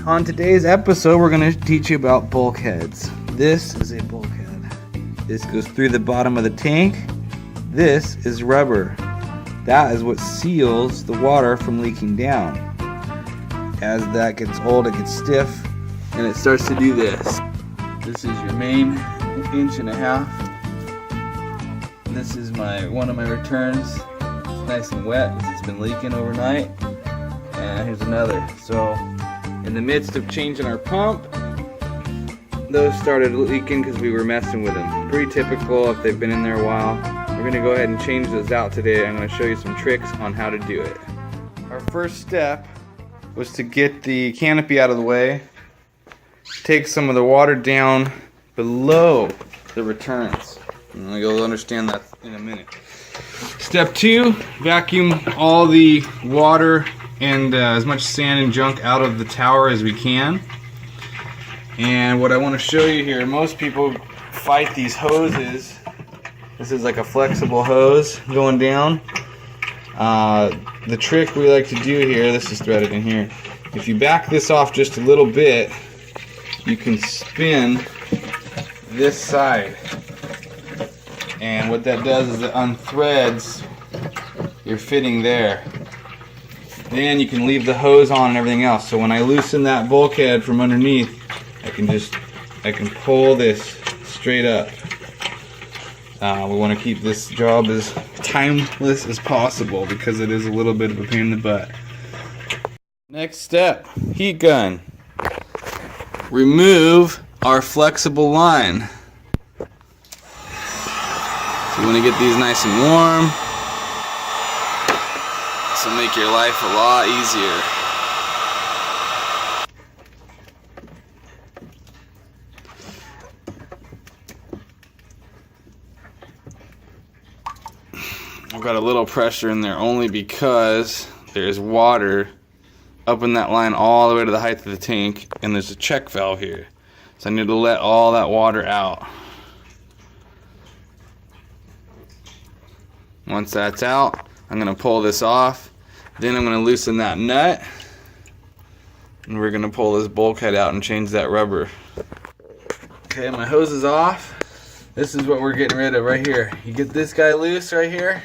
On today's episode, we're going to teach you about bulkheads. This is a bulkhead. This goes through the bottom of the tank. This is rubber. That is what seals the water from leaking down. As that gets old, it gets stiff, and it starts to do this. This is your main 1.5 inches. This is one of my returns. It's nice and wet because it's been leaking overnight. And here's another. So in the midst of changing our pump, those started leaking because we were messing with them. Pretty typical if they've been in there a while. We're going to go ahead and change those out today. I'm going to show you some tricks on how to do it. Our first step was to get the canopy out of the way. Take some of the water down below the returns. And you'll understand that in a minute. Step 2, vacuum all the water and as much sand and junk out of the tower as we can. And what I want to show you here, most people fight these hoses. This is like a flexible hose going down. The trick we like to do here, this is threaded in here. If you back this off just a little bit, you can spin this side. And what that does is it unthreads your fitting there. Then you can leave the hose on and everything else. So when I loosen that bulkhead from underneath, I can pull this straight up. We want to keep this job as timeless as possible because it is a little bit of a pain in the butt. Next step, heat gun. Remove our flexible line. So you want to get these nice and warm. This will make your life a lot easier. I've got a little pressure in there only because there's water up in that line all the way to the height of the tank, and there's a check valve here. So I need to let all that water out. Once that's out, I'm going to pull this off. Then I'm going to loosen that nut. And we're going to pull this bulkhead out and change that rubber. Okay, my hose is off. This is what we're getting rid of right here. You get this guy loose right here,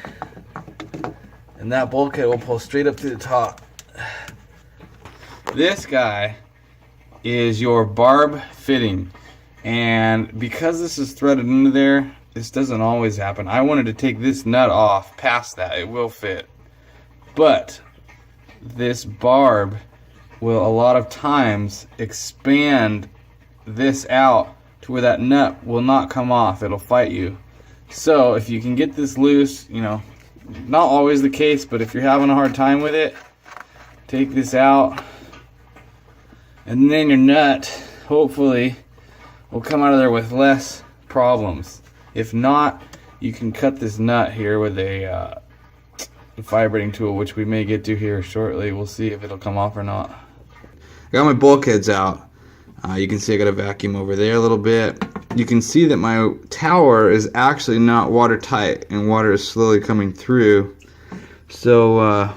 and that bulkhead will pull straight up to the top. This guy is your Barb fitting. And because this is threaded into there, this doesn't always happen. I wanted to take this nut off past that. It will fit. But this Barb will a lot of times expand this out to where that nut will not come off. It'll fight you. So if you can get this loose, you know, not always the case, but if you're having a hard time with it, take this out. And then your nut, hopefully, will come out of there with less problems. If not, you can cut this nut here with a vibrating tool, which we may get to here shortly. We'll see if it'll come off or not. I got my bulkheads out. You can see I got a vacuum over there a little bit. You can see that my tower is actually not watertight, and water is slowly coming through. So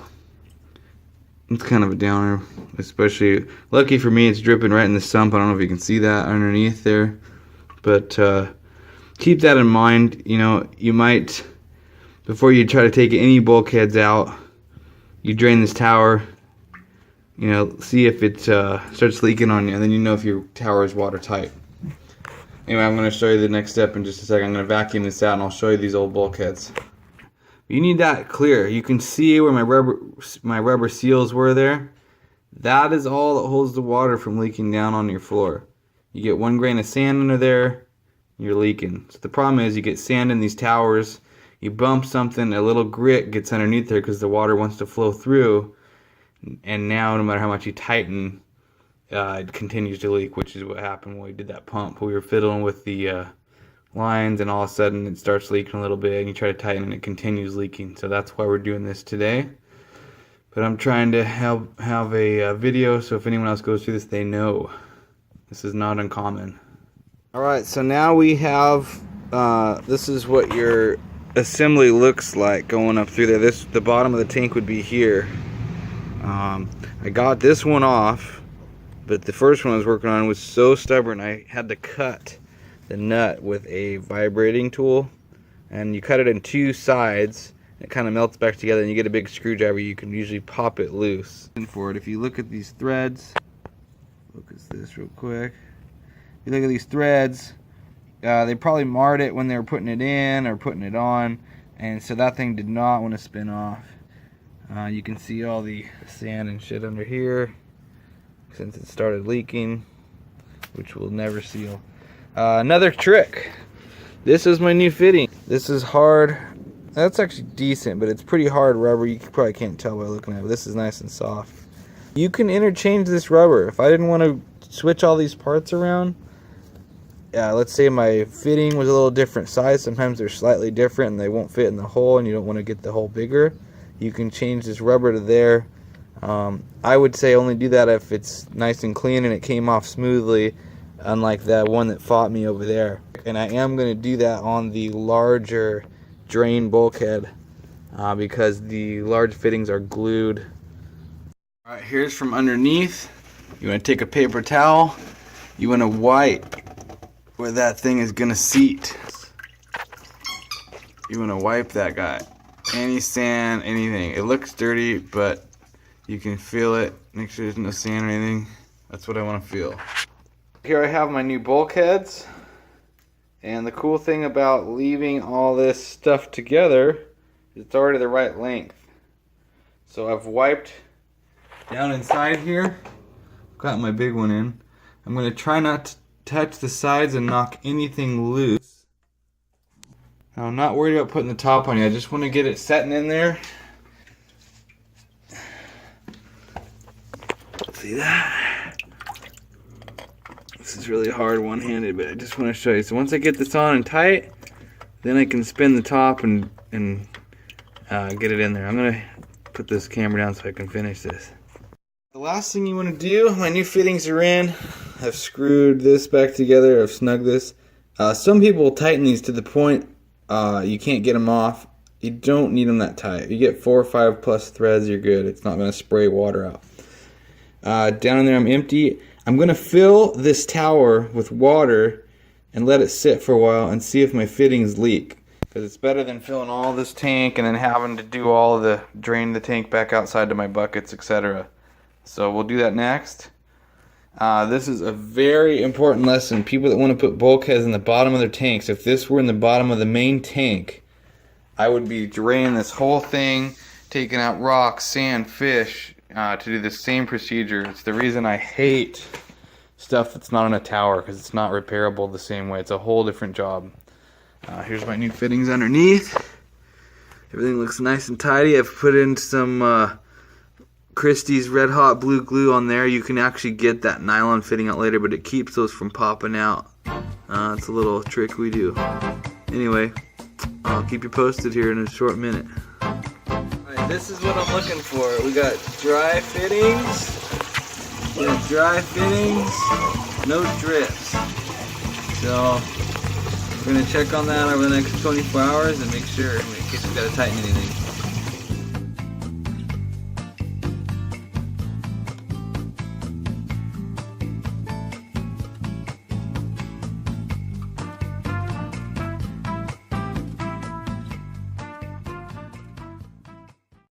it's kind of a downer, especially lucky for me it's dripping right in the sump. I don't know if you can see that underneath there, but keep that in mind. You know, you might, before you try to take any bulkheads out, you drain this tower, you know, see if it starts leaking on you, and then you know if your tower is watertight. Anyway, I'm going to show you the next step in just a second. I'm going to vacuum this out and I'll show you these old bulkheads. You need that clear. You can see where my rubber seals were there. That is all that holds the water from leaking down on your floor. You get 1 grain of sand under there, you're leaking. So the problem is you get sand in these towers, you bump something, a little grit gets underneath there because the water wants to flow through, and now no matter how much you tighten, it continues to leak, which is what happened when we did that pump. We were fiddling with the lines, and all of a sudden it starts leaking a little bit, and you try to tighten and it continues leaking. So that's why we're doing this today. But I'm trying to have a video, so if anyone else goes through this, they know. This is not uncommon. Alright, so now we have, this is what your assembly looks like going up through there. The bottom of the tank would be here. I got this one off, but the first one I was working on was so stubborn I had to cut the nut with a vibrating tool, and you cut it in two sides. It kind of melts back together, and you get a big screwdriver. You can usually pop it loose. And for it, if you look at these threads, focus this real quick. If you look at these threads, they probably marred it when they were putting it in or putting it on, and so that thing did not want to spin off. You can see all the sand and shit under here since it started leaking, which will never seal. Another trick. This is my new fitting. This is hard. That's actually decent, but it's pretty hard rubber. You probably can't tell by looking at it. This is nice and soft. You can interchange this rubber. If I didn't want to switch all these parts around, let's say my fitting was a little different size. Sometimes they're slightly different and they won't fit in the hole, and you don't want to get the hole bigger. You can change this rubber to there. I would say only do that if it's nice and clean and it came off smoothly, unlike that one that fought me over there. And I am going to do that on the larger drain bulkhead because the large fittings are glued. Alright, here's from underneath. You want to take a paper towel. You want to wipe where that thing is going to seat. You want to wipe that guy. Any sand, anything. It looks dirty, but you can feel it. Make sure there's no sand or anything. That's what I want to feel. Here I have my new bulkheads. And the cool thing about leaving all this stuff together is it's already the right length. So I've wiped down inside here. Got my big one in. I'm going to try not to touch the sides and knock anything loose. Now, I'm not worried about putting the top on yet. I just want to get it setting in there. See that? This is really hard one-handed, but I just want to show you. So once I get this on and tight, then I can spin the top and get it in there. I'm going to put this camera down so I can finish this. The last thing you want to do, my new fittings are in. I've screwed this back together. I've snugged this. Some people tighten these to the point you can't get them off. You don't need them that tight. You get 4 or 5 plus threads, you're good. It's not going to spray water out. Down in there I'm empty. I'm going to fill this tower with water and let it sit for a while and see if my fittings leak. Because it's better than filling all this tank and then having to do all of the drain the tank back outside to my buckets, etc. So we'll do that next. This is a very important lesson. People that want to put bulkheads in the bottom of their tanks, if this were in the bottom of the main tank, I would be draining this whole thing, taking out rocks, sand, fish, to do the same procedure. It's the reason I hate stuff that's not on a tower, because it's not repairable the same way. It's a whole different job. Here's my new fittings underneath. Everything looks nice and tidy. I've put in some Christie's Red Hot Blue Glue on there. You can actually get that nylon fitting out later, but it keeps those from popping out. It's a little trick we do. Anyway, I'll keep you posted here in a short minute. Alright, this is what I'm looking for. We got dry fittings. We got dry fittings, no drips. So we're going to check on that over the next 24 hours and make sure in case we got to tighten anything.